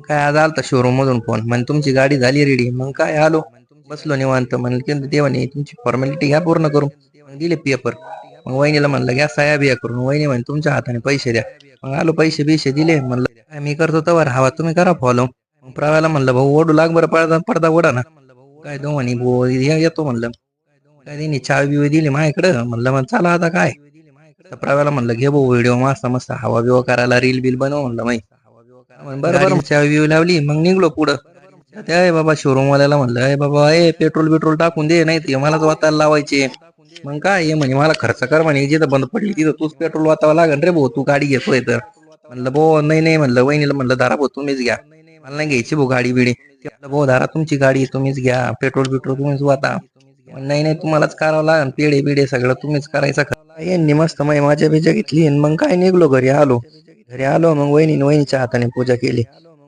काय आज आलता शोरूम मधून फोन म्हण तुमची गाडी झाली रेडी. मग काय आलो, बसलो निवांत. म्हणलं देवाने तुमची फॉर्मॅलिटी घ्या पूर्ण करून. मग दिले पेपर. मग वहिनीला म्हणलं घ्या सह्या बिया करून. वहिनी म्हणे तुमच्या हाताने पैसे द्या. मग आलो पैसे बिशे दिले. म्हणलं काय मी करतो तवर हवा तुम्ही करा फॉलो. मग प्रवाला म्हणलं भाऊ ओढू लाग बरं, पडदा पडदा ओढा ना. काय दो म्हणे येतो म्हणलं. काय त्यांनी चावी बिवी दिली माझ्याकडं. म्हणलं मग चला आता काय. तर प्रवाला म्हणलं घे भाऊ व्हिडिओ मस्त मस्त हवा बिवा करायला रील बिल बनव म्हणलं माही. बरं चावी बिवी लावली. मग निघलो पुढं. त्या बाबा शोरूम वाल्याला म्हणलं अय बाबा पेट्रोल बिट्रोल टाकून दे, नाही ते मलाच वाचायला लावायचे. मग काय ये म्हणे मला खर्च कर म्हणे, जिथं बंद पडली तिथं तूच पेट्रोल वाचावं लागेल रे भाऊ, तू गाडी घेतोय तर. म्हणलं भाऊ नाही नाही म्हणलं, वहिनीला म्हणलं दारा भाऊ तुम्हीच घ्या, मला नाही घ्यायची भाऊ गाडी बिडी. भाऊ दारा तुमची गाडी तुम्हीच घ्या, पेट्रोल बिट्रोल तुम्हीच वाचा. नाही नाही तुम्हालाच करावं लागेल, पेढे बिडे सगळं तुम्हीच करायचं. यांनी मस्त माझ्या बिजा घेतली. मग काय निघलो घरी आलो. मग वहिनीच्या हाताने पूजा केली.